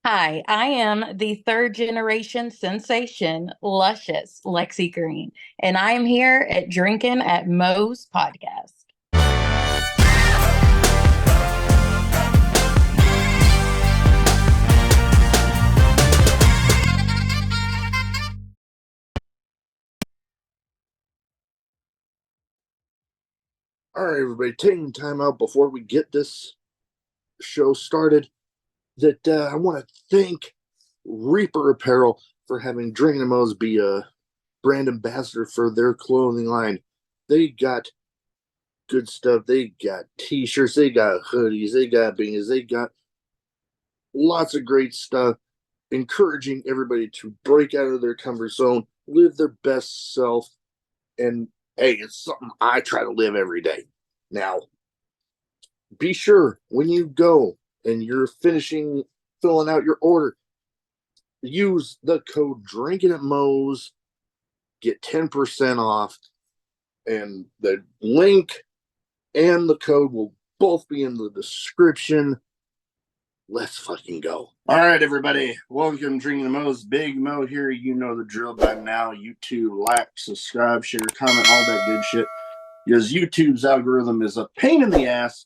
Hi, I am the third generation sensation, luscious Lexxi Green, and I am here at Drinkin at Mo's podcast. All right, everybody, taking time out before we get this show started. I want to thank Reaper Apparel for having Drinkin' Mo's be a brand ambassador for their clothing line. They got good stuff. They got t-shirts, they got hoodies, they got beanies, they got lots of great stuff, encouraging everybody to break out of their comfort zone, live their best self, and hey, it's something I try to live every day. Now, be sure when you go and you're finishing filling out your order, use the code Drinking at Moe's, get 10% off, and the link and the code will both be in the description. Let's fucking go. All right, everybody. Welcome to Drinking the Moe's. Big Mo here. You know the drill by now. YouTube, like, subscribe, share, comment, all that good shit. Because YouTube's algorithm is a pain in the ass.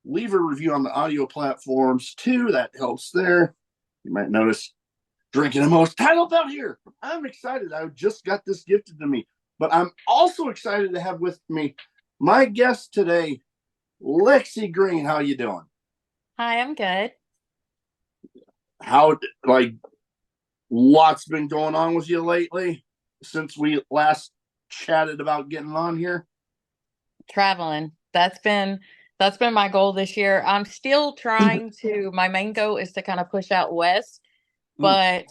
Leave a review on the audio platforms too. That helps there. You might notice Drinking the Most title out here. I'm excited. I just got this gifted to me. But I'm also excited to have with me my guest today, Lexxi Green. How you doing? Hi, I'm good. How, like, lots been going on with you lately since we last chatted about getting on here? Traveling. That's been my goal this year. I'm still trying to my main goal is to kind of push out west, but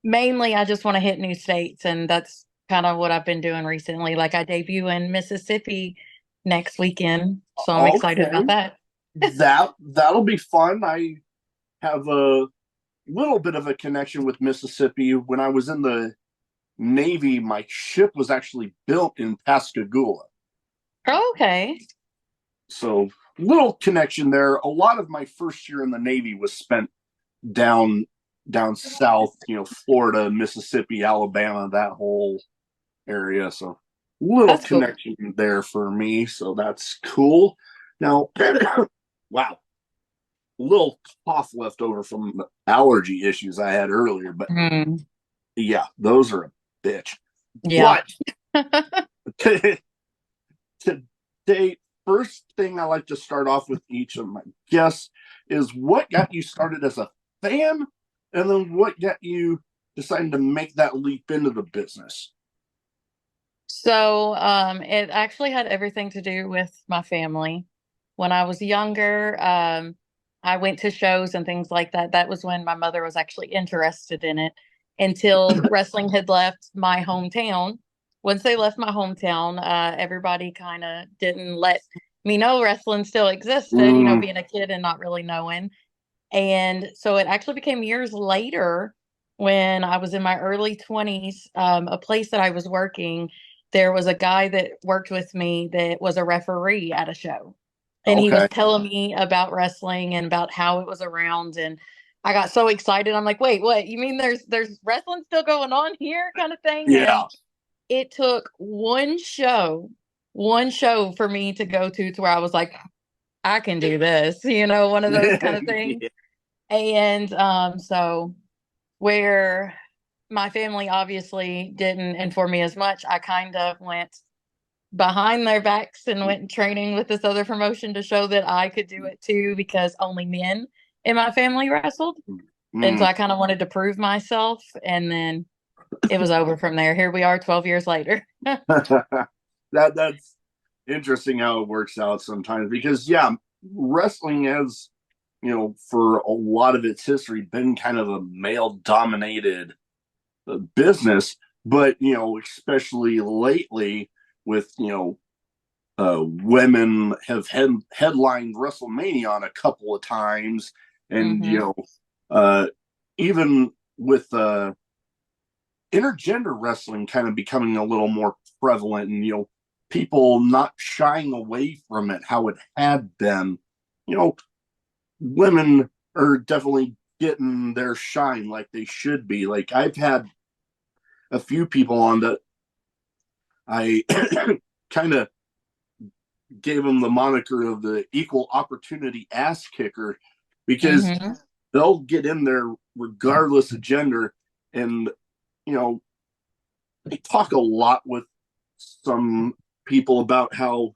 mainly I just want to hit new states, and that's kind of what I've been doing recently. Like I debut in Mississippi next weekend, so I'm excited Okay. about that. That'll be fun. I have a little bit of a connection with Mississippi. When I was in the Navy, my ship was actually built in Pascagoula. Okay. So little connection there. A lot of my first year in the Navy was spent down south, Florida, Mississippi, Alabama, that whole area. So little That's cool. connection there for me. So that's cool. Now, wow, little cough left over from the allergy issues I had earlier, but Mm, yeah, those are a bitch. yeah. But today, first thing I like to start off with each of my guests is what got you started as a fan, and then what got you deciding to make that leap into the business. So, it actually had everything to do with my family. When I was younger, I went to shows and things like that. That was when my mother was actually interested in it until wrestling had left my hometown. Once they left my hometown, everybody kind of didn't let me know wrestling still existed, Mm, being a kid and not really knowing. And so it actually became years later when I was in my early 20s, a place that I was working, there was a guy that worked with me that was a referee at a show. And he was okay. telling me about wrestling and about how it was around. And I got so excited. I'm like, wait, what? You mean there's wrestling still going on here kind of thing? And Yeah. it took one show for me to go to where I was like, I can do this, one of those kind of things. Yeah. And so where my family obviously didn't inform me as much, I kind of went behind their backs and went training with this other promotion to show that I could do it too, because only men in my family wrestled. And so Mm. I kind of wanted to prove myself. And then it was over from there. Here we are 12 years later. That's interesting how it works out sometimes because yeah, wrestling has, for a lot of its history been kind of a male dominated business, but especially lately with women have headlined WrestleMania on a couple of times, and Hmm. uh, even with intergender wrestling kind of becoming a little more prevalent, and people not shying away from it how it had been. You know, women are definitely getting their shine like they should be. Like I've had a few people on that I kind of gave them the moniker of the equal opportunity ass kicker because Mm-hmm. they'll get in there regardless of gender. And, you know, I talk a lot with some people about how,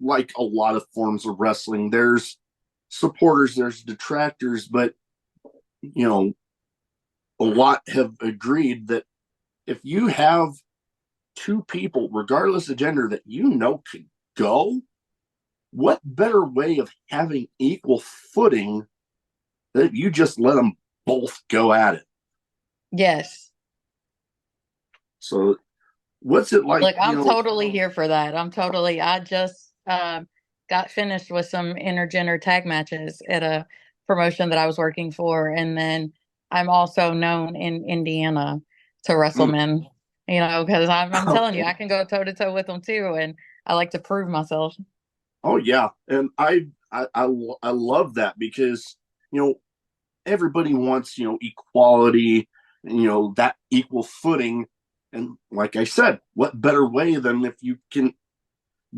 like a lot of forms of wrestling, there's supporters, there's detractors, but, you know, a lot have agreed that if you have two people, regardless of gender, that can go, what better way of having equal footing that you just let them both go at it? Yes. So, what's it like? Look, I'm totally here for that. I just got finished with some intergender tag matches at a promotion that I was working for. And then I'm also known in Indiana to wrestle Mm, men, because I'm telling you, okay. I can go toe to toe with them too. And I like to prove myself. Oh yeah, and I love that because you know everybody wants equality, that equal footing, and like I said, what better way than if you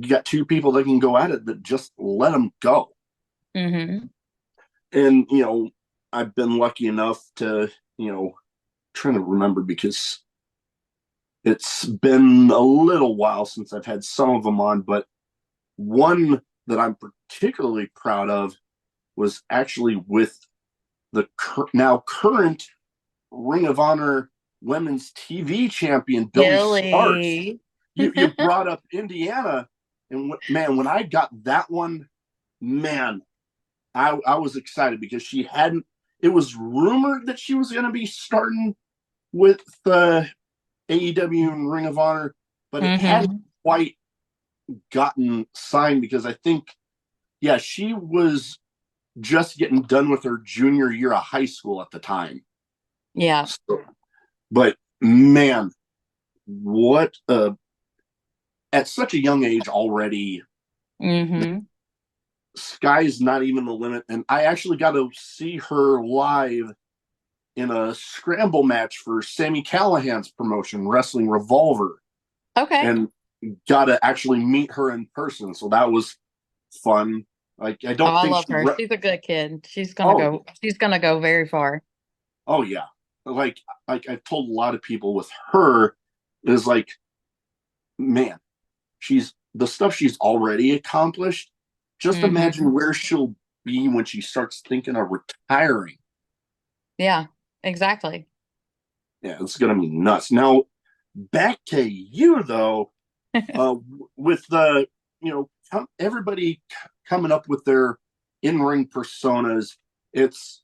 got two people that can go at it that just let them go. Hmm. And I've been lucky enough to trying to remember because it's been a little while since I've had some of them on, but one that I'm particularly proud of was actually with the now current Ring of Honor Women's TV champion Billy Starks. Billy. You brought up Indiana, and man, when I got that one, man, I was excited because she hadn't. It was rumored that she was going to be starting with the AEW and Ring of Honor, but it hadn't Hmm. quite gotten signed because I think, yeah, she was just getting done with her junior year of high school at the time. Yeah. So, but man, what at such a young age already, the Hmm. sky's not even the limit. And I actually got to see her live in a scramble match for Sammy Callahan's promotion, Wrestling Revolver, Okay. and got to actually meet her in person. So that was fun. Like I Oh, don't I think love she. her. She's a good kid. Oh yeah. She's gonna go very far. Oh yeah. Like I've told a lot of people with her is like, man, she's the stuff she's already accomplished. Just Hmm. imagine where she'll be when she starts thinking of retiring. Yeah, exactly. Yeah, it's gonna be nuts. Now, back to you though, uh, with the everybody coming up with their in-ring personas. It's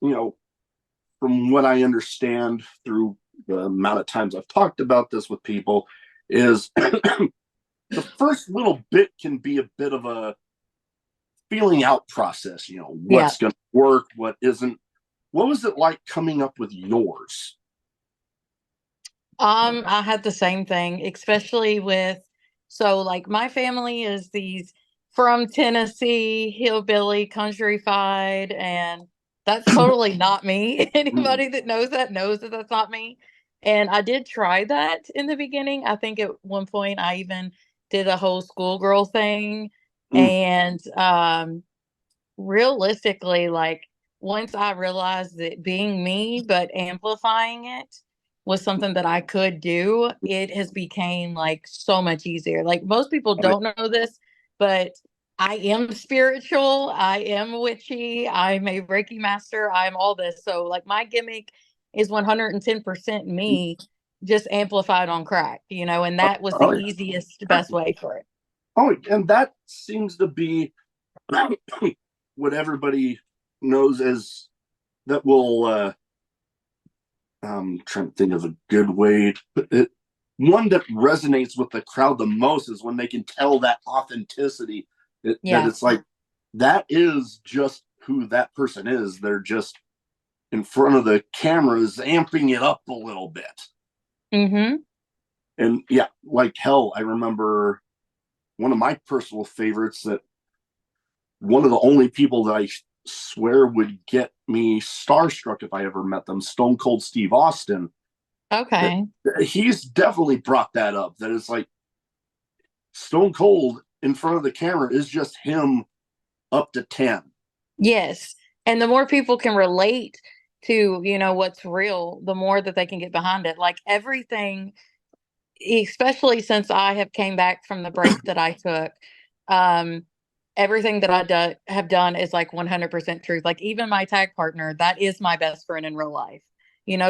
from what I understand through the amount of times I've talked about this with people, is the first little bit can be a bit of a feeling out process, Yeah. what's going to work, what isn't. What was it like coming up with yours? I had the same thing, especially so like my family is these from Tennessee, hillbilly, countrified, and that's totally not me. Mm, Anybody that knows that that's not me. And I did try that in the beginning. I think at one point I even did a whole schoolgirl thing. mm, And realistically, like once I realized that being me but amplifying it was something that I could do, it has became like so much easier. Like most people oh, don't know this, but I am spiritual, I am witchy, I'm a Reiki master, I'm all this. So like my gimmick is 110% me, just amplified on crack, and that was the oh, easiest, best way for it. oh, and that seems to be what everybody knows as that will. I'm trying to think of a good way to put it. One that resonates with the crowd the most is when they can tell that authenticity that Yeah. it's like that is just who that person is. They're just in front of the cameras, amping it up a little bit. Mm-hmm. And yeah, like hell, I remember one of my personal favorites that one of the only people that I swear would get me starstruck if I ever met them, Stone Cold Steve Austin. That Okay. he's definitely brought that up. That it's like Stone Cold in front of the camera is just him up to 10. Yes. And the more people can relate to, what's real, the more that they can get behind it. Like everything, especially since I have came back from the break that I took, um, everything that have done is like 100% truth. Like even my tag partner, that is my best friend in real life.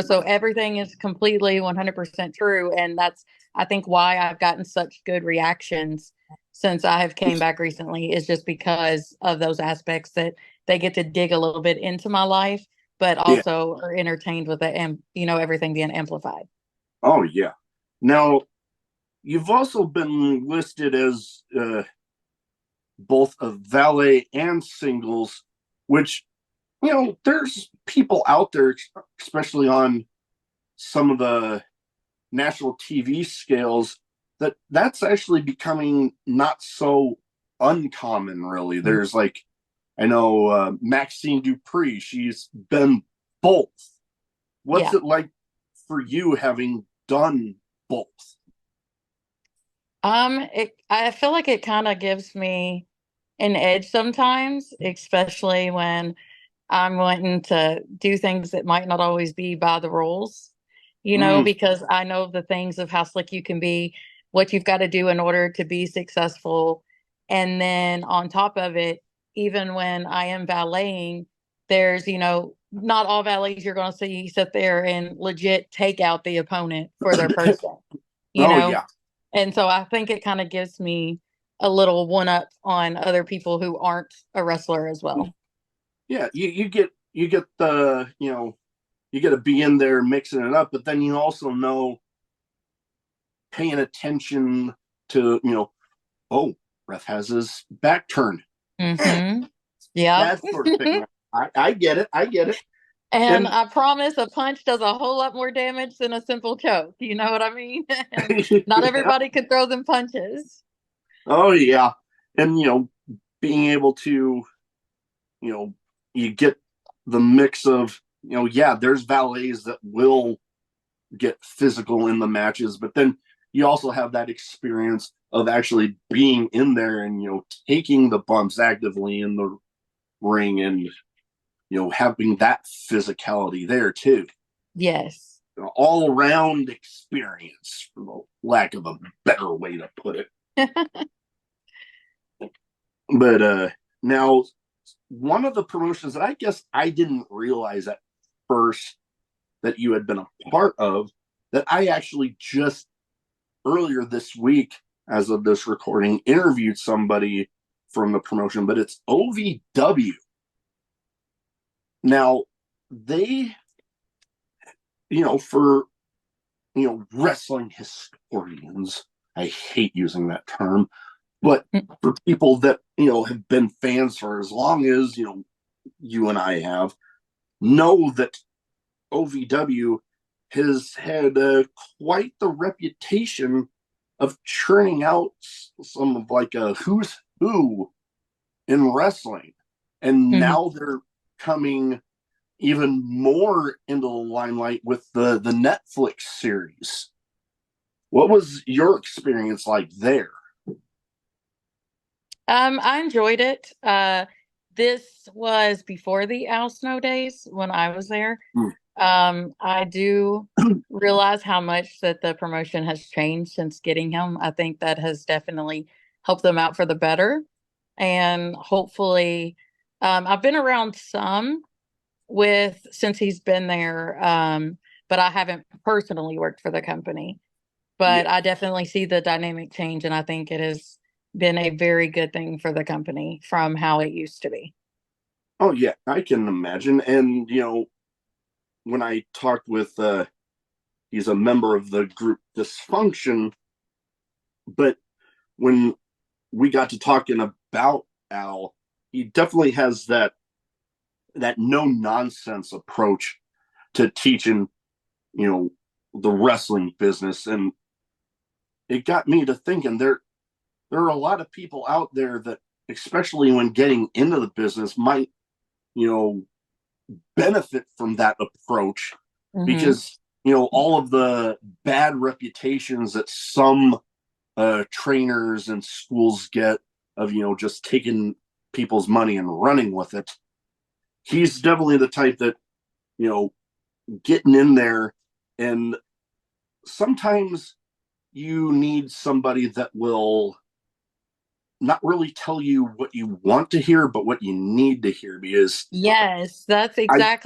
So everything is completely 100% true, and that's I think why I've gotten such good reactions since I have came back recently is just because of those aspects that they get to dig a little bit into my life, but Yeah. also are entertained with it and everything being amplified. Oh yeah. Now you've also been listed as both a valet and singles, which there's people out there, especially on some of the national TV scales, that's actually becoming not so uncommon. Really, there's like I know Maxine Dupree. She's been both. What's Yeah. it like for you having done both? I feel like it kind of gives me an edge sometimes, especially when I'm wanting to do things that might not always be by the rules, Mm, because I know the things of how slick you can be, what you've got to do in order to be successful. And then on top of it, even when I am valeting, there's, not all valets you're going to see sit there and legit take out the opponent for their person, you oh know? yeah, And so I think it kind of gives me a little one up on other people who aren't a wrestler as well. yeah. You get the you get to be in there mixing it up, but then you also know paying attention to oh, ref has his back turned, Mm-hmm. Yep. that sort of thing. I get it. I get it. And And I promise a punch does a whole lot more damage than a simple choke. You know what I mean? And not yeah. everybody can throw them punches. Oh yeah. And being able to, you know, you get the mix of, yeah, there's valets that will get physical in the matches, but then you also have that experience of actually being in there and taking the bumps actively in the ring and having that physicality there too. Yes. All around experience, for the lack of a better way to put it. But now one of the promotions that I guess I didn't realize at first that you had been a part of, that I actually just earlier this week, as of this recording, interviewed somebody from the promotion, but it's OVW. Now, they, for, wrestling historians, I hate using that term, but for people that, have been fans for as long as, you and I have, know that OVW has had quite the reputation of churning out some of like a who's who in wrestling. And Mhm. now they're coming even more into the limelight with the Netflix series. What was your experience like there? I enjoyed it. This was before the Al Snow days when I was there. Mm. I do realize how much that the promotion has changed since getting him. I think that has definitely helped them out for the better. And hopefully, I've been around some with since he's been there, but I haven't personally worked for the company. Yeah. But I definitely see the dynamic change, and I think it has been a very good thing for the company from how it used to be. Oh yeah, I can imagine. And when I talked with he's a member of the group Dysfunction, but when we got to talking about Al, he definitely has that no nonsense approach to teaching, you know, the wrestling business. And it got me to thinking there are a lot of people out there that, especially when getting into the business, might you know, benefit from that approach Hmm. because, all of the bad reputations that some trainers and schools get of, just taking people's money and running with it. He's definitely the type that, you know, getting in there, and sometimes you need somebody that will not really tell you what you want to hear, but what you need to hear. Because Yes, I,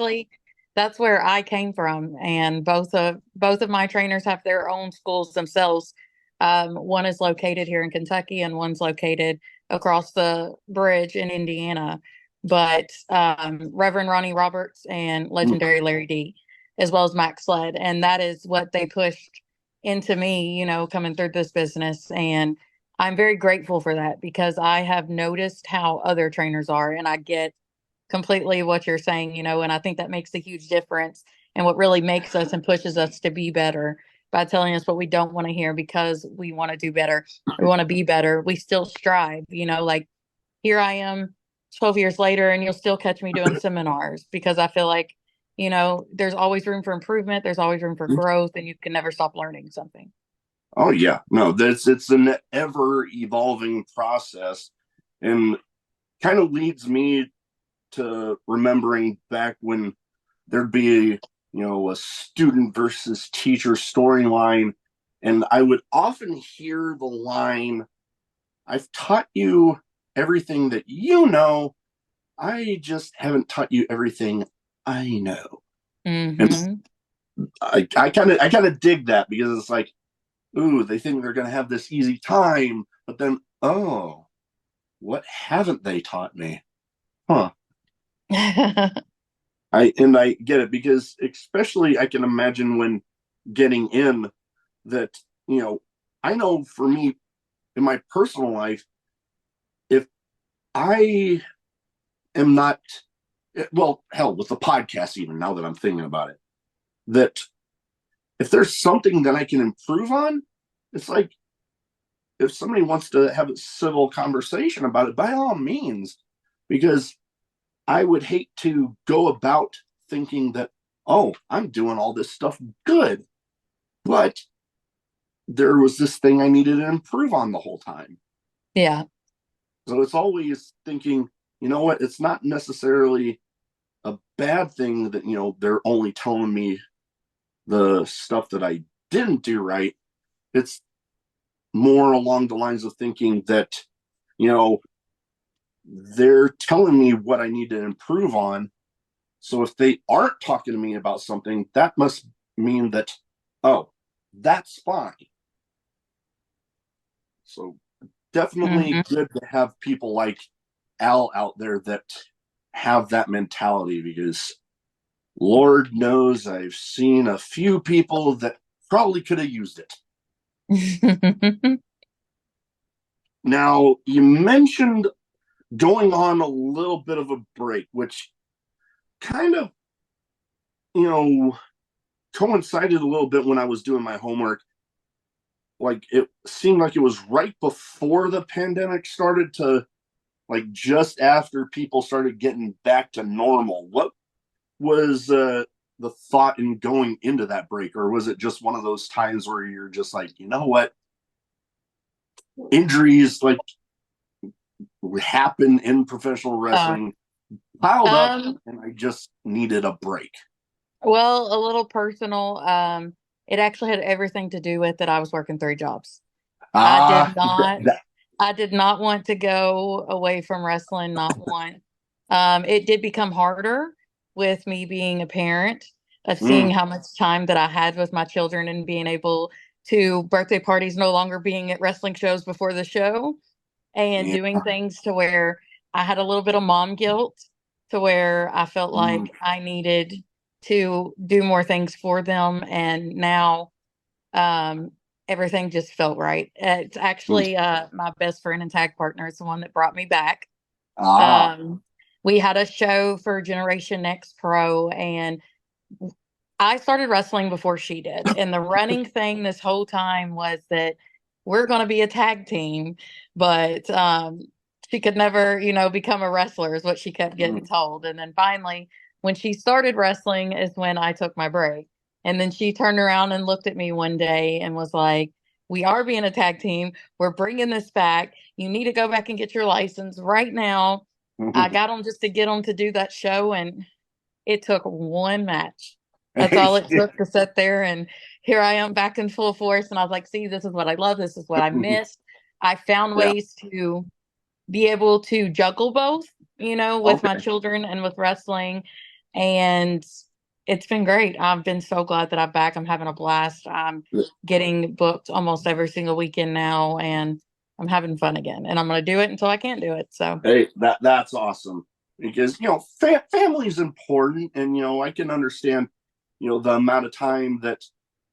that's where I came from. And both of my trainers have their own schools themselves. One is located here in Kentucky and one's located across the bridge in Indiana. But Reverend Ronnie Roberts and legendary Larry D, as well as Max Sled. And that is what they pushed into me, coming through this business. And I'm very grateful for that because I have noticed how other trainers are, and I get completely what you're saying, and I think that makes a huge difference and what really makes us and pushes us to be better by telling us what we don't want to hear because we want to do better. We want to be better. We still strive, like here I am 12 years later and you'll still catch me doing seminars because I feel like, there's always room for improvement. There's always room for growth and you can never stop learning something. oh yeah, no, that's it's an ever evolving process, and kind of leads me to remembering back when there'd be a student versus teacher storyline, and I would often hear the line, "I've taught you everything that you know, I just haven't taught you everything I know." And Mm-hmm. I kind of dig that because it's like, ooh, they think they're going to have this easy time, but then, oh, what haven't they taught me? Huh. I get it because especially I can imagine when getting in that, you know, I know for me in my personal life, if I am not, well, hell, with the podcast, even now that I'm thinking about it, that if there's something that I can improve on, it's like if somebody wants to have a civil conversation about it, by all means, because I would hate to go about thinking that, oh, I'm doing all this stuff good, but there was this thing I needed to improve on the whole time. Yeah. So it's always thinking, you know what, it's not necessarily a bad thing that, they're only telling me the stuff that I didn't do right. It's more along the lines of thinking that, you know, they're telling me what I need to improve on. So if they aren't talking to me about something, that must mean that, oh, that's fine. So definitely Hmm. good to have people like Al out there that have that mentality because Lord knows I've seen a few people that probably could have used it. Now, you mentioned going on a little bit of a break, which kind of, you know, coincided a little bit when I was doing my homework. Like it seemed like it was right before the pandemic started to like just after people started getting back to normal. What was the thought in going into that break, or was it just one of those times where you're just like, you know what, injuries like happen in professional Uh, wrestling, piled up, um, and I just needed a break? well, a little personal. It actually had everything to do with that I was working three jobs. I did Ah, not, I did not want to go away from wrestling, not want. It did become harder with me being a parent of seeing mm, how much time that I had with my children and being able to birthday parties no longer being at wrestling shows before the show and yeah, doing things to where I had a little bit of mom guilt to where I felt mm, like I needed to do more things for them. And now um, everything just felt right. It's mm, actually my best friend and tag partner is the one that brought me back. ah, Um, we had a show for Generation Next Pro, and I started wrestling before she did. And the running thing this whole time was that we're going to be a tag team. But she could never, become a wrestler is what she kept getting Mm. told. And then finally, when she started wrestling is when I took my break. And then she turned around and looked at me one day and was like, "We are being a tag team. We're bringing this back. You need to go back and get your license right now." I got them just to get them to do that show, and it took one match. That's all it took to sit there, and here I am back in full force. And I was like, "See, this is what I love. This is what I missed." I found Yeah. ways to be able to juggle both, with my Okay. children and with wrestling. And it's been great. I've been so glad that I'm back. I'm having a blast. I'm getting booked almost every single weekend now, and I'm having fun again. And I'm going to do it until I can't do it. So, Hey, that's awesome because family is important, and I can understand the amount of time that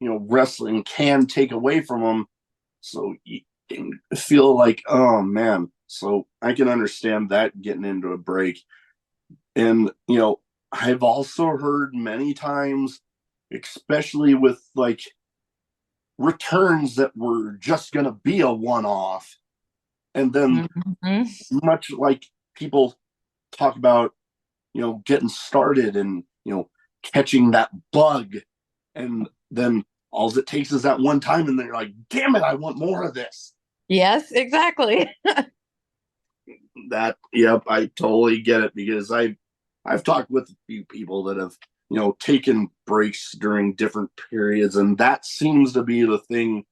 wrestling can take away from them. So you can feel like, oh man. So I can understand that getting into a break, and I've also heard many times, especially with like returns that were just going to be a one off, and then mhm. much like people talk about getting started and catching that bug, and then all it takes is that one time, and then you're like, damn it, I want more of this. Yes, exactly. That, yep, I totally get it because I've talked with a few people that have taken breaks during different periods, and that seems to be the thing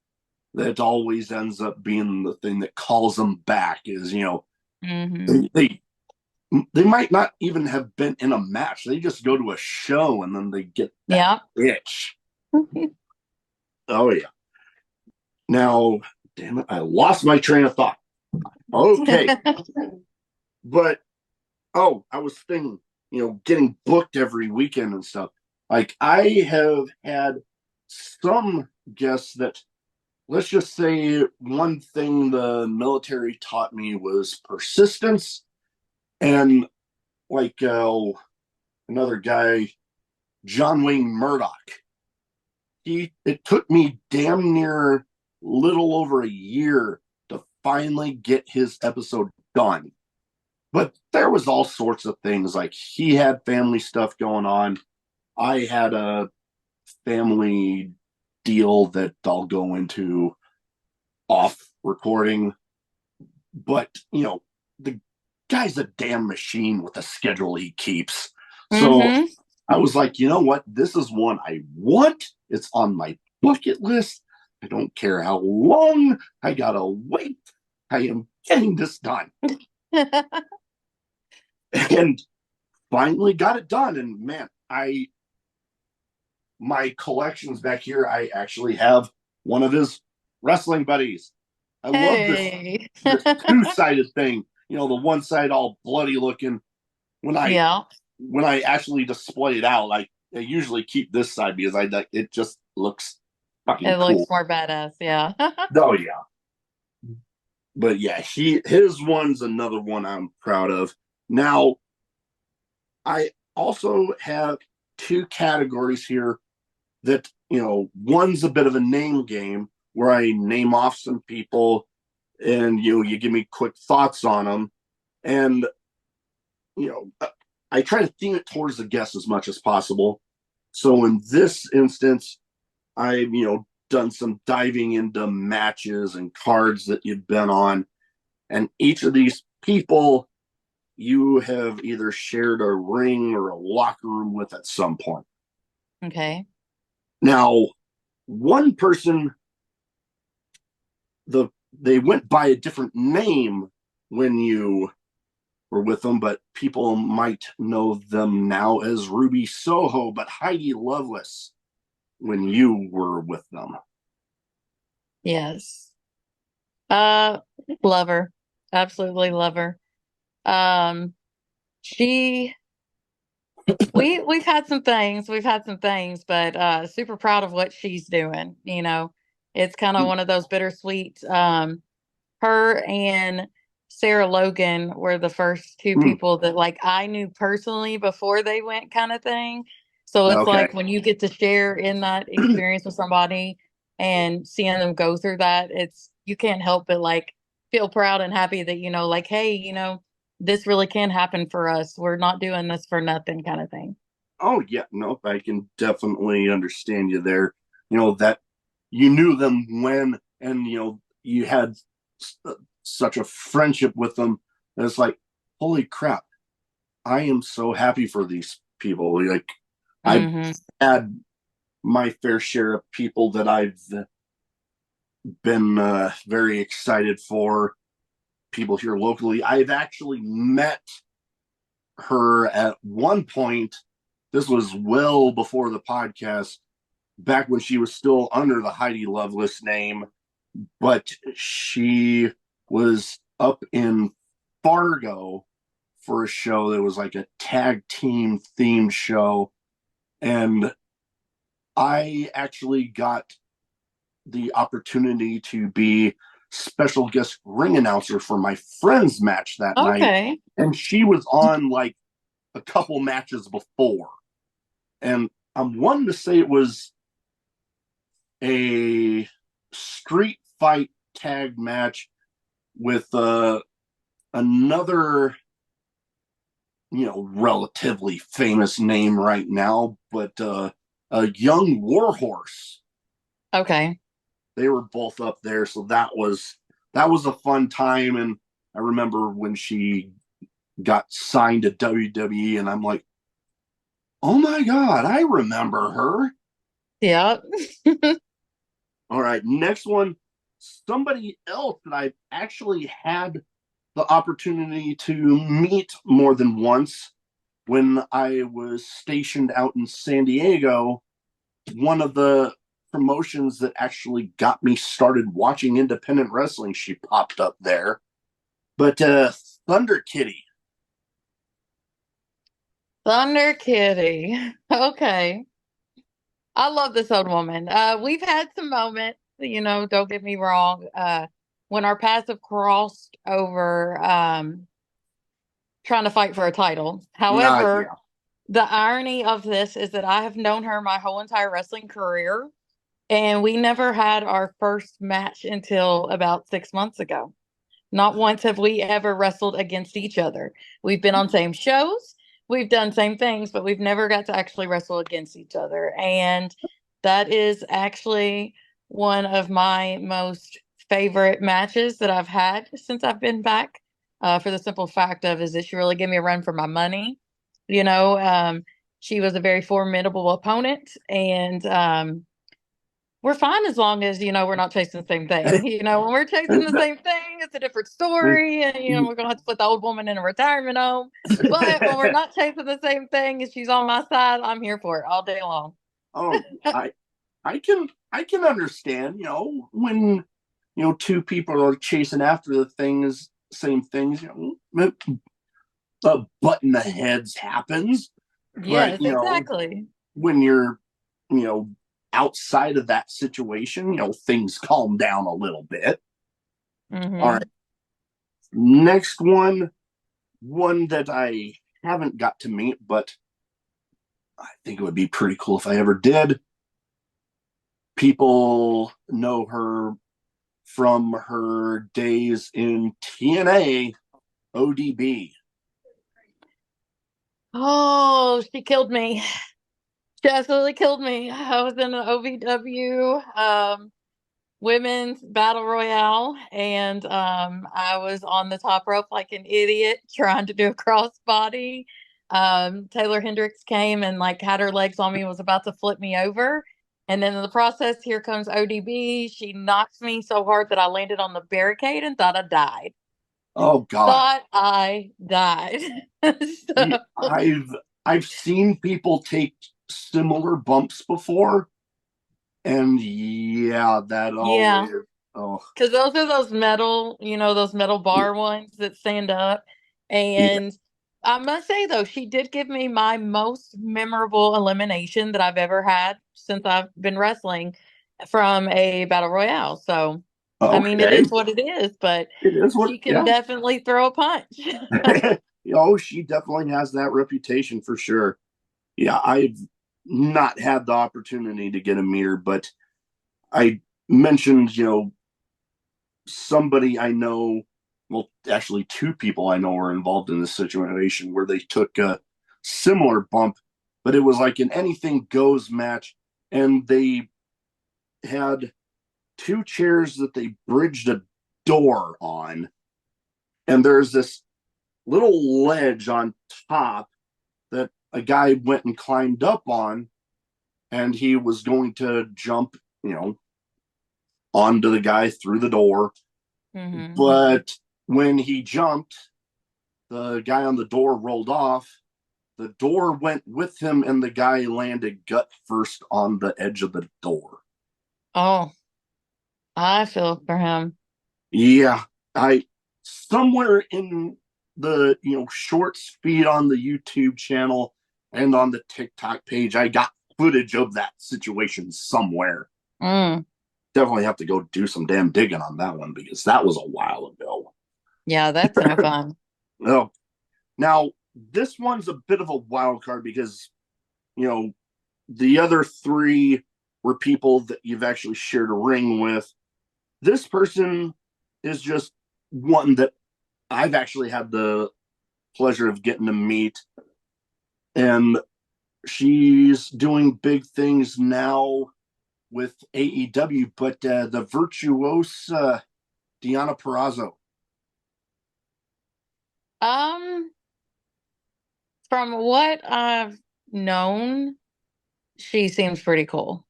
that always ends up being the thing that calls them back is hmm they they might not even have been in a match. They just go to a show and then they get that Yeah. itch. Oh yeah. Now, damn it, I lost my train of thought. Okay, but I was thinking, getting booked every weekend and stuff. Like I have had some guests that, let's just say, one thing the military taught me was persistence, and like another guy, John Wayne Murdoch. It took me damn near little over a year to finally get his episode done. But there was all sorts of things. Like he had family stuff going on. I had a family deal that I'll go into off recording. But the guy's a damn machine with the schedule he keeps. So hmm I was like, you know what? This is one I want. It's on my bucket list. I don't care how long I gotta wait. I am getting this done. And finally got it done. And man, my collections back here, I actually have one of his wrestling buddies. I love Hey. this two-sided thing. The one side all bloody looking. When I Yeah. when I actually display it out, I usually keep this side because it just looks fucking It cool. looks more badass. Yeah. Oh yeah. But yeah, his one's another one I'm proud of. Now, I also have two categories here that, one's a bit of a name game where I name off some people and you give me quick thoughts on them. And, I try to theme it towards the guest as much as possible. So in this instance, I've, done some diving into matches and cards that you've been on. And each of these people you have either shared a ring or a locker room with at some point. Okay. Now, one person, they went by a different name when you were with them, but people might know them now as Ruby Soho, but Heidi Lovelace when you were with them. Yes. Uh, love her. Absolutely love her. Um, she we've had some things. We've had some things, but super proud of what she's doing. It's kind of one of those bittersweet. Her and Sarah Logan were the first two people that like I knew personally before they went kind of thing. So it's Okay. like when you get to share in that experience with somebody and seeing them go through that, it's you can't help but like feel proud and happy that, like, hey, this really can happen for us. We're not doing this for nothing kind of thing. Oh yeah, no, I can definitely understand you there. That you knew them when, and you had such a friendship with them. And it's like, holy crap, I am so happy for these people. Like, I've Hmm. had my fair share of people that I've been very excited for. People here locally. I've actually met her at one point. This was well before the podcast, back when she was still under the Heidi Lovelace name, but she was up in Fargo for a show that was like a tag team themed show. And I actually got the opportunity to be special guest ring announcer for my friend's match that night. Okay. And she was on like a couple matches before. And I'm wanting to say it was a street fight tag match with another, relatively famous name right now, but a young warhorse. Okay. They were both up there, so that was a fun time. And I remember when she got signed to WWE, and I'm like, oh my god, I remember her. Yeah. All right, next one, somebody else that I've actually had the opportunity to meet more than once when I was stationed out in San Diego. One of the promotions that actually got me started watching independent wrestling, she popped up there. But Thunder Kitty. Thunder Kitty. Okay. I love this old woman. We've had some moments, don't get me wrong, when our paths have crossed over, trying to fight for a title. However, Yeah. the irony of this is that I have known her my whole entire wrestling career, and we never had our first match until about 6 months ago. Not once have we ever wrestled against each other. We've been on same shows, we've done same things, but we've never got to actually wrestle against each other. And that is actually one of my most favorite matches that I've had since I've been back. For the simple fact of is that she really gave me a run for my money. You know, um, she was a very formidable opponent, and we're fine as long as, we're not chasing the same thing. When we're chasing the same thing, it's a different story. And, we're going to have to put the old woman in a retirement home. But when we're not chasing the same thing and she's on my side, I'm here for it all day long. Oh, I I can understand, when two people are chasing after the same things, a butt in the heads happens. But Yes, exactly. when you're, you know, outside of that situation, things calm down a little bit. All right. Hmm. Next one that I haven't got to meet, but I think it would be pretty cool if I ever did. People know her from her days in TNA, ODB. Oh, she killed me. She absolutely killed me. I was in an OVW. Women's battle royale, and I was on the top rope like an idiot trying to do a crossbody. Taylor Hendricks came and like had her legs on me, was about to flip me over, and then in the process here comes ODB. She knocks me so hard that I landed on the barricade and thought I died. Oh God. Thought I died. Yeah, So I've seen people take similar bumps before, and yeah, that yeah, always. Oh, because those are those metal, those metal bar ones that stand up. yeah. And I must say, though, she did give me my most memorable elimination that I've ever had since I've been wrestling from a battle royale. So, I mean, it Okay, is what it is, but it is what. she can Yeah. definitely throw a punch. Oh, she definitely has that reputation for sure. Yeah, I've not had the opportunity to get a mirror, but I mentioned, somebody I know, well, actually, two people I know were involved in this situation where they took a similar bump, but it was like an anything goes match, and they had two chairs that they bridged a door on, and there's this little ledge on top that a guy went and climbed up on, and he was going to jump, onto the guy through the door. Hmm. But when he jumped, the guy on the door rolled off. The door went with him, and the guy landed gut first on the edge of the door. Oh, I feel for him. Yeah, I somewhere in the shorts feed on the YouTube channel and on the TikTok page, I got footage of that situation somewhere. Mm. Definitely have to go do some damn digging on that one because that was a while ago. Yeah, that's no fun. No, now this one's a bit of a wild card because you know the other three were people that you've actually shared a ring with. This person is just one that I've actually had the pleasure of getting to meet, and she's doing big things now with AEW. But the virtuose Diana Perrazzo. Um, from what I've known, she seems pretty cool.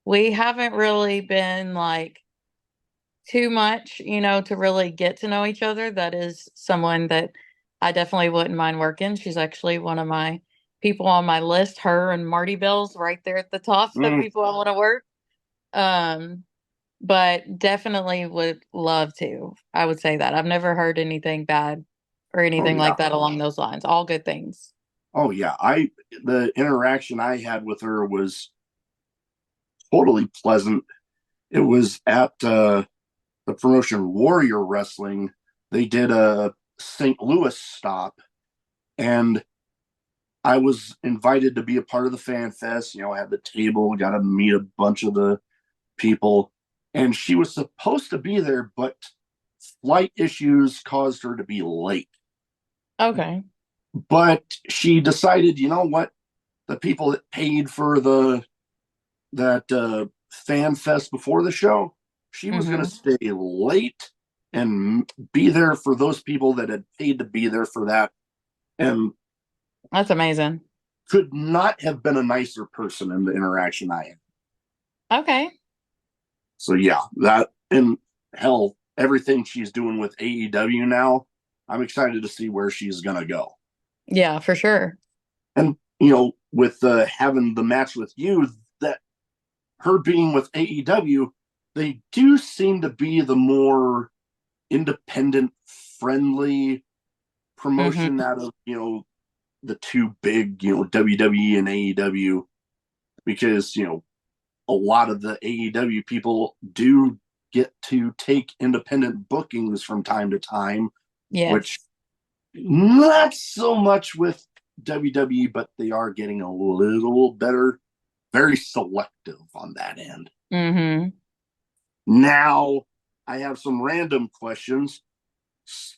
We haven't really been like too much, to really get to know each other. That is someone that I definitely wouldn't mind working. She's actually one of my people on my list. Her and Marty Bell's right there at the top of Mm, people I want to work. Um, but definitely would love to. I would say that. I've never heard anything bad or oh anything yeah, like that along those lines. All good things. oh yeah. The interaction I had with her was totally pleasant. It was at the promotion Warrior Wrestling. They did a St. Louis stop, and I was invited to be a part of the fan fest. I had the table, got to meet a bunch of the people, and she was supposed to be there, but flight issues caused her to be late. Okay. But she decided, you know what? The people that paid for the that fan fest before the show, she was going to Mm-hmm. stay late and be there for those people that had paid to be there for that, and That's amazing. could not have been a nicer person in the interaction I had. Okay. So yeah, that, and hell, everything she's doing with AEW now, I'm excited to see where she's gonna go. Yeah, for sure. And with having the match with you, that her being with AEW, they do seem to be the more independent, friendly promotion Mm-hmm. out of the two big WWE and AEW, because a lot of the AEW people do get to take independent bookings from time to time, which Yes. not so much with WWE, but they are getting a little better, very selective on that end. Mm-hmm. Now, I have some random questions.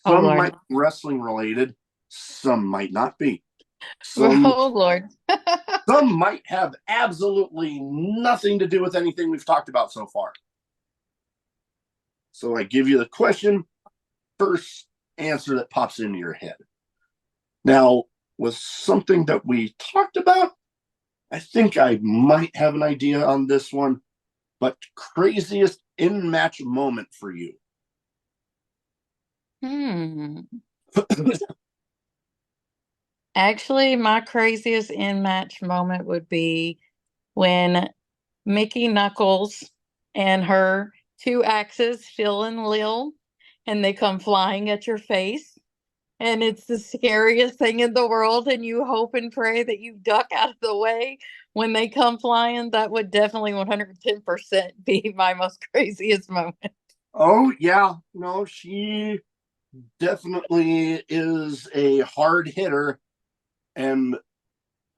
Oh Some Lord. might be wrestling related, some might not be. Some Oh Lord. some might have absolutely nothing to do with anything we've talked about so far. So I give you the question, first answer that pops into your head. Now, with something that we talked about, I think I might have an idea on this one, but craziest in match moment for you. Hmm. Actually, my craziest in-match moment would be when Mickey Knuckles and her two axes, Phil and Lil, and they come flying at your face. And it's the scariest thing in the world, and you hope and pray that you duck out of the way when they come flying. That would definitely 110% be my most craziest moment. Oh, yeah. No, she definitely is a hard hitter. And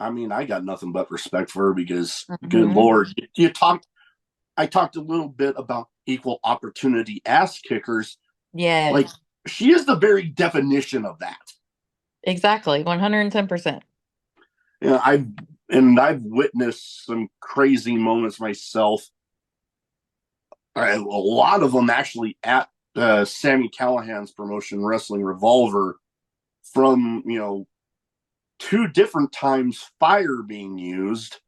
I mean, I got nothing but respect for her because, good Hmm. Lord, I talked a little bit about equal opportunity ass kickers. Like, Yes, she is the very definition of that. exactly. 110%. You know, I've witnessed some crazy moments myself. A lot of them actually at Sammy Callahan's promotion, Wrestling Revolver, from two different times fire being used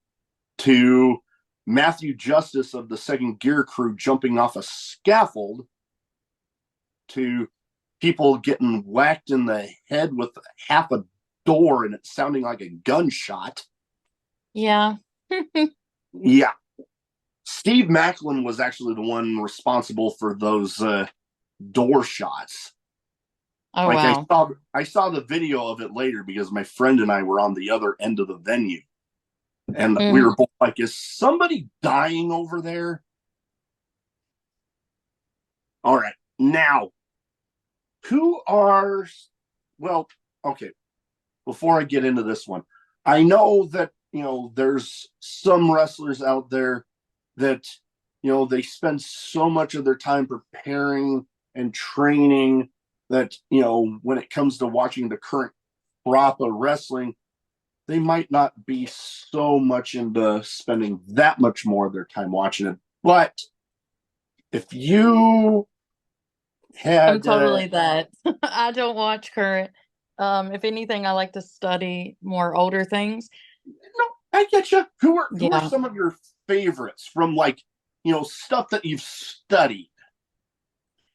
to Matthew Justice of the Second Gear Crew jumping off a scaffold to people getting whacked in the head with half a door and it sounding like a gunshot. Yeah. Yeah. Steve Macklin was actually the one responsible for those door shots. Oh, Like wow. I saw the video of it later because my friend and I were on the other end of the venue. And we Hmm. were both like, is somebody dying over there? All right. Now, who are, well, okay, before I get into this one, I know that, there's some wrestlers out there that, they spend so much of their time preparing and training that, when it comes to watching the current crop of wrestling, they might not be so much into spending that much more of their time watching it. But if you I'm had, totally that. I don't watch current. If anything, I like to study more older things. no, I get you. Who are Yeah. some of your favorites from like stuff that you've studied?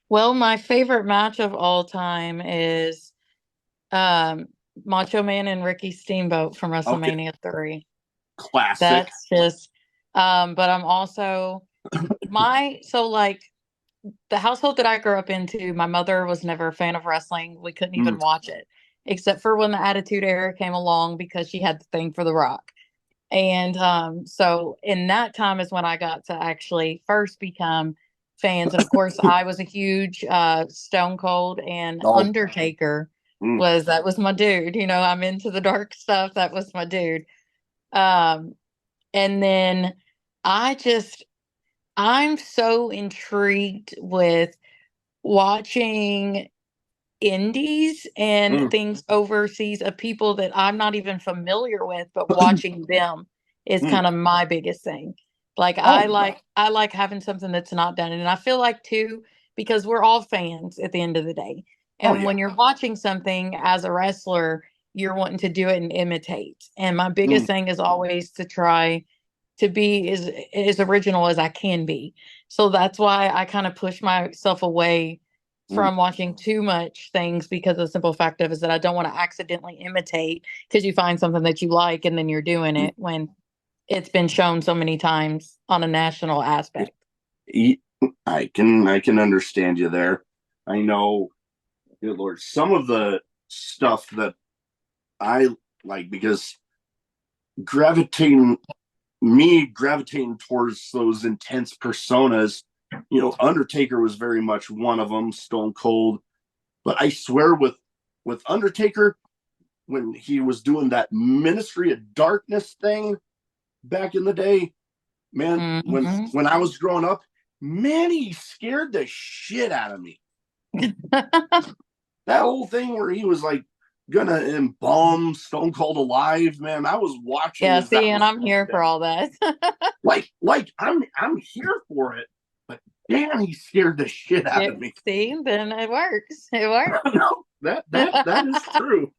Well, my favorite match of all time is um Macho Man and Ricky Steamboat from Okay, WrestleMania 3. classic. That's just but I'm also so like the household that I grew up into, my mother was never a fan of wrestling. We couldn't Mm, even watch it, except for when the Attitude Era came along because she had the thing for The Rock. And so in that time is when I got to actually first become fans. And of course, I was a huge Stone Cold and oh, Undertaker mm, that was my dude. I'm into the dark stuff. That was my dude. Um, and then I just I'm so intrigued with watching indies and mm, things overseas of people that I'm not even familiar with, but watching them is mm. kind of my biggest thing. Like Oh, I like having something that's not done. And I feel like too, because we're all fans at the end of the day. oh And yeah. when you're watching something as a wrestler, you're wanting to do it and imitate. And my Mm, biggest thing is always to try to be as original as I can be. So that's why I kind of push myself away mm, from watching too much things because the simple fact of is that I don't want to accidentally imitate because you find something that you like and then you're doing mm. it when it's been shown so many times on a national aspect. I can understand you there. I know, good Lord, some of the stuff that I like because gravitating gravitating towards those intense personas. Undertaker was very much one of them, Stone Cold. But I swear, with Undertaker, when he was doing that Ministry of Darkness thing back in the day, man, when Hmm. when I was growing up, man, he scared the shit out of me. That whole thing where he was like gonna embalm Stone Cold alive, man, I was watching Yeah, as that see, and was I'm here for all that. I'm here for it, but damn, he scared the shit out Yeah, of me. see, then it works. It works. No, that is true.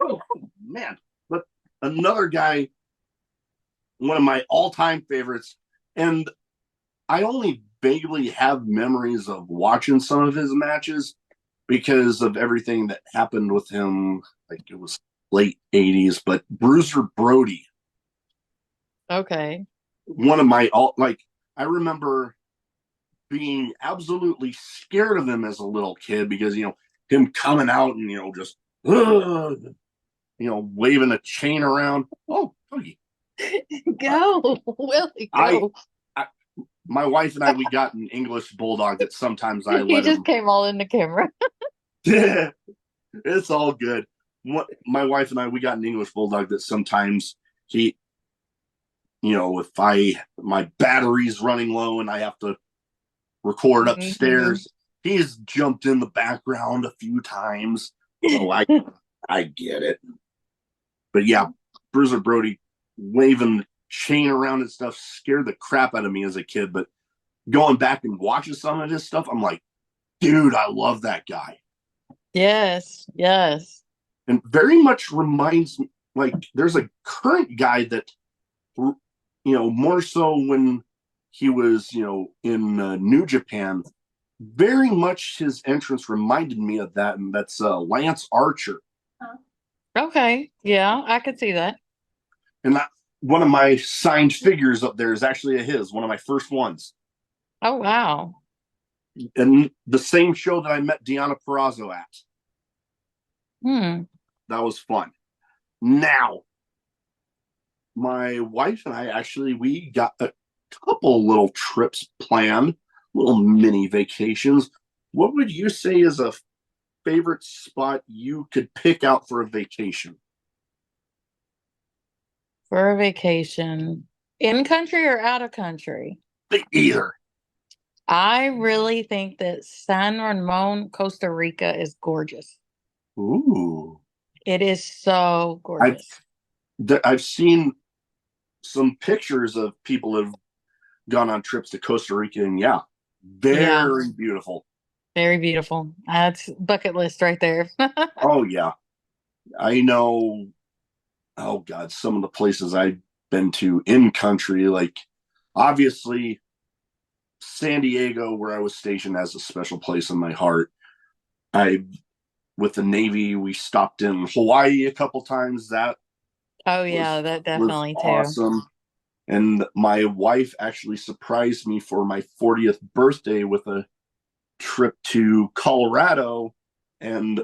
Oh, man, but another guy, one of my all-time favorites, and I only vaguely have memories of watching some of his matches because of everything that happened with him. Like it was late '80s, but Bruiser Brody, Okay. one of my all like I remember being absolutely scared of him as a little kid because him coming out and just waving a chain around. Oh, Go, Willie, I, go. I my wife and I we got an English bulldog that sometimes I He let just him. came all in the camera. It's all good. My wife and I we got an English bulldog that sometimes he if my battery's running low and I have to record Mhm. upstairs. He's jumped in the background a few times, so I get it. But yeah, Bruiser Brody waving the chain around and stuff scared the crap out of me as a kid. But going back and watching some of his stuff, I'm like, dude, I love that guy. Yes, yes. And very much reminds me, like, there's a current guy that, more so when he was, in New Japan, very much his entrance reminded me of that, and that's Lance Archer. Okay. Yeah, I could see that. And one of my signed figures up there is actually his, one of my first ones. Oh, wow. And the same show that I met Deanna Perrazzo at. Hmm. That was fun. Now, my wife and I actually we got a couple little trips planned, little mini vacations. What would you say is a favorite spot you could pick out for a vacation? For a vacation, in country or out of country? Either. I really think that San Ramon, Costa Rica is gorgeous. Ooh. It is so I've gorgeous. I've seen some pictures of people that have gone on trips to Costa Rica, and yeah, Yeah, very beautiful. very beautiful. That's bucket list right there. Oh yeah, I know. Oh God, some of the places I've been to in country, like obviously San Diego, where I was stationed, has a special place in my heart. I with the Navy, we stopped in Hawaii a couple times. That Oh yeah, was that was definitely too. awesome. And my wife actually surprised me for my 40th birthday with a trip to Colorado, and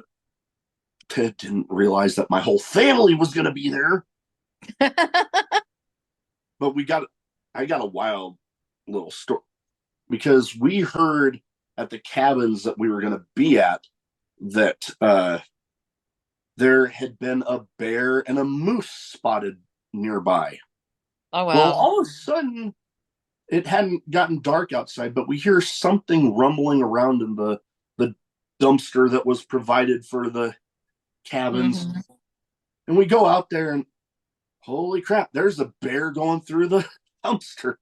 didn't realize that my whole family was going to be there. But I got a wild little story because we heard at the cabins that we were going to be at that there had been a bear and a moose spotted nearby. Oh Well, wow. all of a sudden, it hadn't gotten dark outside, but we hear something rumbling around in the dumpster that was provided for the cabins. Hmm. And we go out there and holy crap, there's a bear going through the dumpster.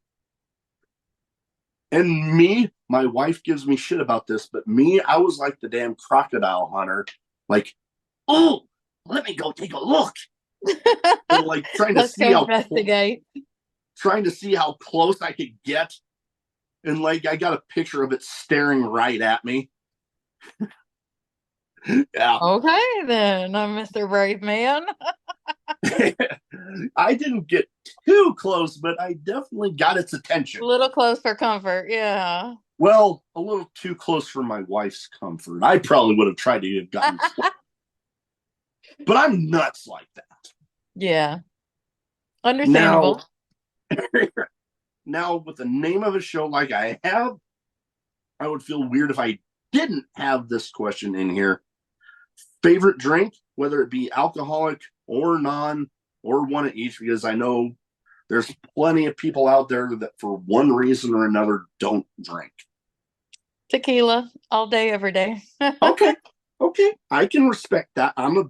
And me, my wife gives me shit about this, but me, I was like the damn crocodile hunter. Like, oh, let me go take a look. And like Let's go investigate. trying to see how close I could get. And like I got a picture of it staring right at me. Yeah. Okay then, Mr. Brave Man. I didn't get too close, but I definitely got its A attention. little close for comfort, yeah. Well, a little too close for my wife's comfort. I probably would have tried to have gotten close, but I'm nuts like that. Yeah, Now, understandable. now with the name of a show like I have, I would feel weird if I didn't have this question in here. Favorite drink, whether it be alcoholic or non, or one of each, because I know there's plenty of people out there that, for one reason or another, don't drink. Tequila all day, every day. Okay, okay, I can respect that. I'm a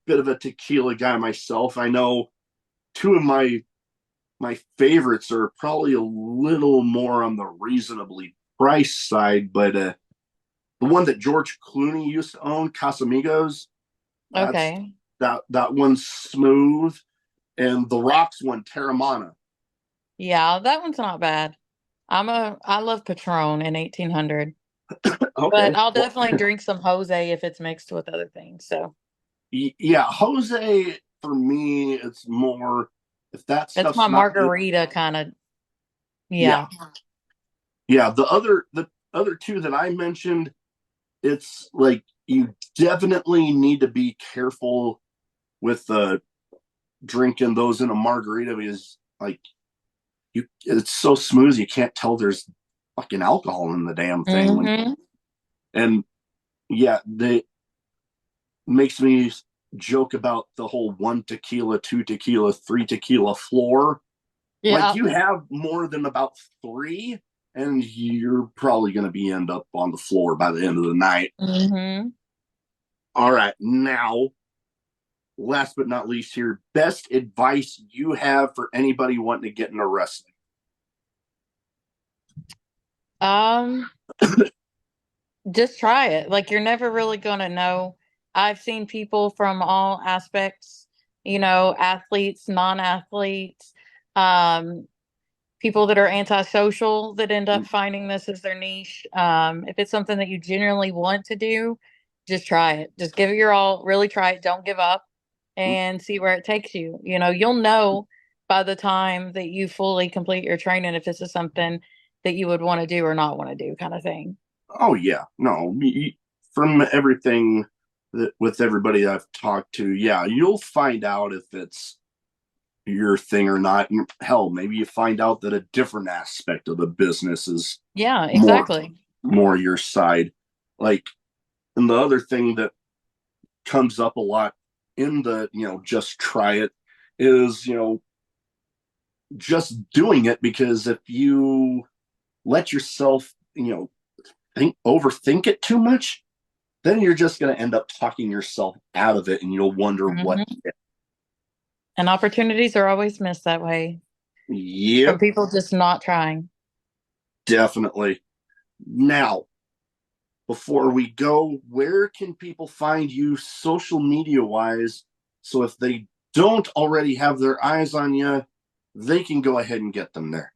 bit of a tequila guy myself. I know two of my favorites are probably a little more on the reasonably priced side, but the one that George Clooney used to own, Casamigos, that's Okay. that one's smooth, and the Rock's one, Terramana. Yeah, that one's not bad. I love Patron in 1800, but Okay, I'll well, definitely drink some Jose if it's mixed with other things. So yeah, Jose for me, it's more if that it's my stuff's not good. margarita kind of, Yeah, yeah. yeah. The other two that I mentioned, it's like you definitely need to be careful with drinking those in a margarita because like it's so smooth you can't tell there's fucking alcohol in the damn thing. Hmm. And yeah, they makes me joke about the whole one tequila, two tequila, three tequila floor. Like Yeah. you have more than about three. and you're probably going to be end up on the floor by the end of the night. Hmm. All right, now, last but not least here, best advice you have for anybody wanting to get into wrestling. Um, just try it. Like you're never really gonna know. I've seen people from all aspects, athletes, non-athletes, um, people that are antisocial that end up finding this as their niche. If it's something that you genuinely want to do, just try it. Just give it your all, really try it. Don't give up and see where it takes you. You'll know by the time that you fully complete your training if this is something that you would want to do or not want to do, kind of thing. Oh yeah, no, from everything that with everybody I've talked to, yeah, you'll find out if it's your thing or not. And hell, maybe you find out that a different aspect of the business is Yeah, more exactly. more your side. Like, and the other thing that comes up a lot in the, just try it is, just doing it, because if you let yourself, overthink it too much, then you're just going to end up talking yourself out of it, and you'll wonder what. Hmm. And opportunities are always missed that way from Yep, people just not trying. definitely. Now, before we go, where can people find you social media wise? So if they don't already have their eyes on you, they can go ahead and get them there.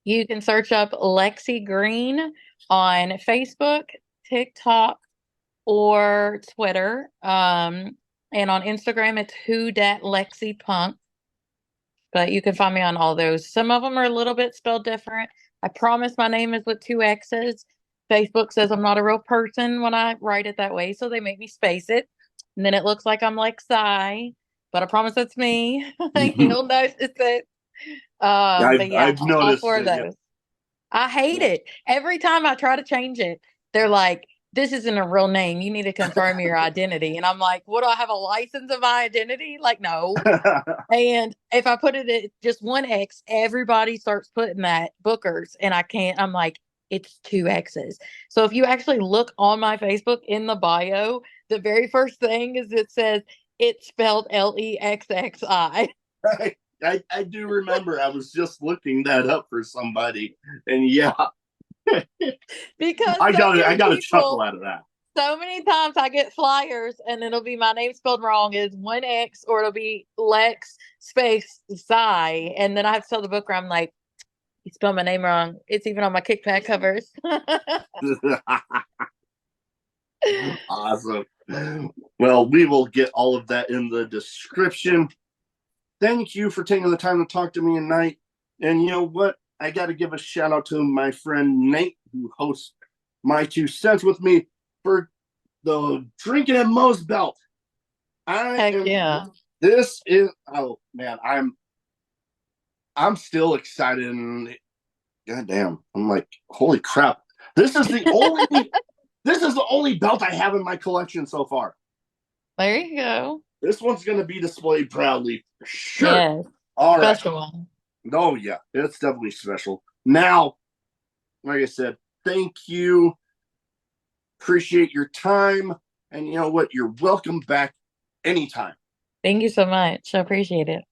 You can search up Lexxi Green on Facebook, TikTok, or Twitter. And on Instagram, it's Who Dat Lexi Punk. But you can find me on all those. Some of them are a little bit spelled different. I promise my name is with two X's. Facebook says I'm not a real person when I write it that way, so they make me space it. And then it looks like I'm Lexi, but I promise that's me. You'll notice it. I've But yeah, I've all noticed four of that. Yeah. those. I hate it. Every time I try to change it, they're like, this isn't a real name. You need to confirm your identity. And I'm like, what, do I have a license of my identity? Like, no. And if I put it at just one X, everybody starts putting that Bookers, and I can't. I'm like, it's two X's. So if you actually look on my Facebook in the bio, the very first thing is it says it's spelled Lexxi. I do remember. I was just looking that up for somebody, and yeah, Because I so got I many got a chuckle people, out of that. so many times I get flyers and it'll be my name spelled wrong is one X, or it'll be Lex space Psy. And then I have to tell the booker, I'm like, you spelled my name wrong. It's even on my kickback covers. Awesome. Well, we will get all of that in the description. Thank you for taking the time to talk to me tonight. And you know what? I got to give a shout out to my friend Nate, who hosts My Two Cents with me for the Drinking and Mo's belt. I Heck am. yeah. This is. Oh man, I'm still excited. And goddamn, I'm like, holy crap! This is the only. This is the only belt I have in my collection so far. There you go. This one's going to be displayed proudly for sure. Yes. All right. Special one. Oh, yeah. It's definitely special. Now, like I said, thank you. Appreciate your time. And you know what? You're welcome back anytime. Thank you so much. I appreciate it.